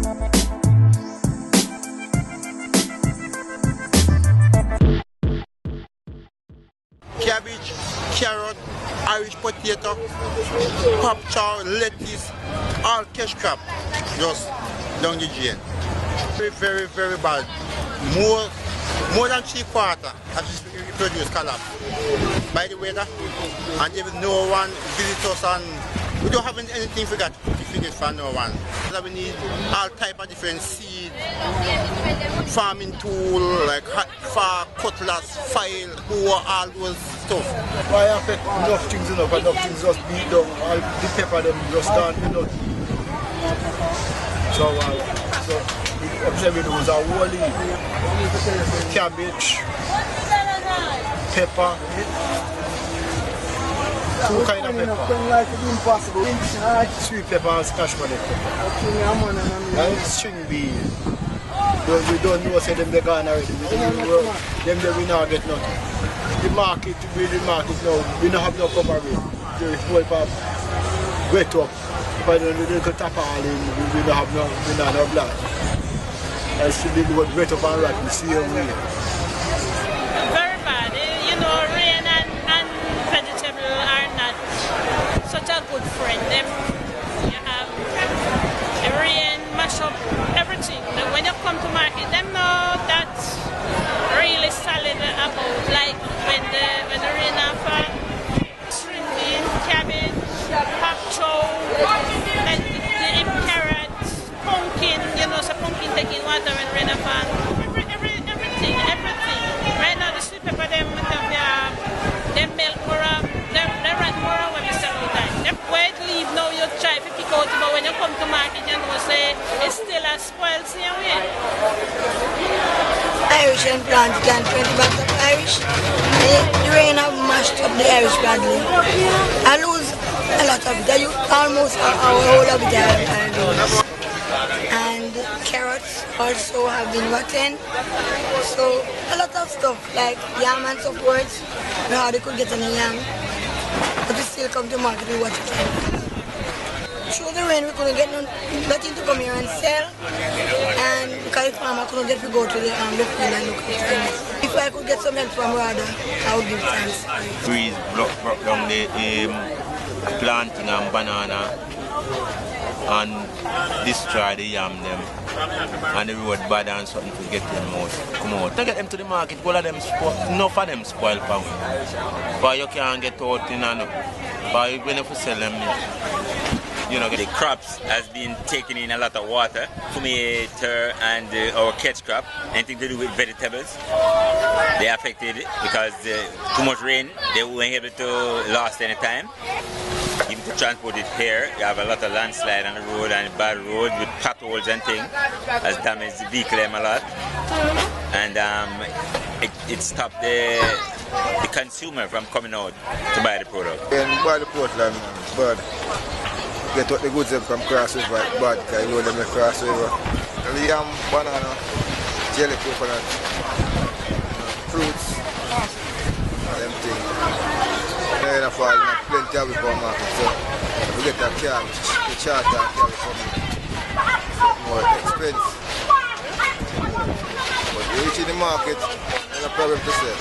Cabbage, carrot, Irish potato, pop chow, lettuce, all cash crop just down the drain. Very, very bad. More than 3/4 of this produce collapse by the weather, and there is no one visit us, and we don't have anything for that to get from no one. So we need all type of different seed, farming tool like fork, cutlass, file, hoe, all those stuff. Why affect enough things enough, and enough things just beat down, all the pepper them just start with nothing. So observe it was a wholly cabbage, pepper, two kind of pepper, sweet pepper and scotch bonnet pepper, and string bean. We don't know, say them they gone already. Them they will not get nothing. The market now, we don't have no cover rate. The whole pop wet up. But we could tap all in, we don't have no black. I should be good wet up and right, we see how we very bad. You know, rain and vegetable are not such a good friend. You have the rain mash up everything. When you come to market, them know that's really solid about like when the rain fall, string bean, cabbage, pop chow, and the carrots, pumpkin, you know, so pumpkin taking water when rain fall. Everything. Right now the sweet pepper them melt more, they run more when we sell all time. If where it leave now you try to pick out, but when you come to market you know say it's still a spoiled same way. Irish and planted and 20 bags of Irish. The rain have mashed up the Irish badly. I lose a lot of it. I use almost a whole of it I lose. And carrots also have been rotten. So a lot of stuff like yam and so forth. You know how they could get any yam. But we still come to market with what we can. Through the rain we couldn't get nothing to come here and sell, and because the farmer couldn't get to go to the field and look at things. If I could get some help from Rada, I would give thanks. Breeze broke down the planting and banana and destroy the yam them, and the road bad and something to get them out. Come out. To get them to the market, all of them enough of them spoil for me. But you can't get out in and but when you sell them, you know, the crops has been taking in a lot of water, tomato and our catch crop, anything to do with vegetables, they affected because too much rain, they weren't able to last any time. Even to transport it here, you have a lot of landslide on the road and bad road with potholes and things, has damaged the vehicle a lot, and it stopped the consumer from coming out to buy the product. And buy the Portland, but get what the goods from Cross River, bad because you know them Cross River. The yam, banana, jelly coconut, fruits, them things. Then I fall plenty of it for market, so we get a car, the charter carry for me. More expensive. But you reach in the market, there's a problem to sell.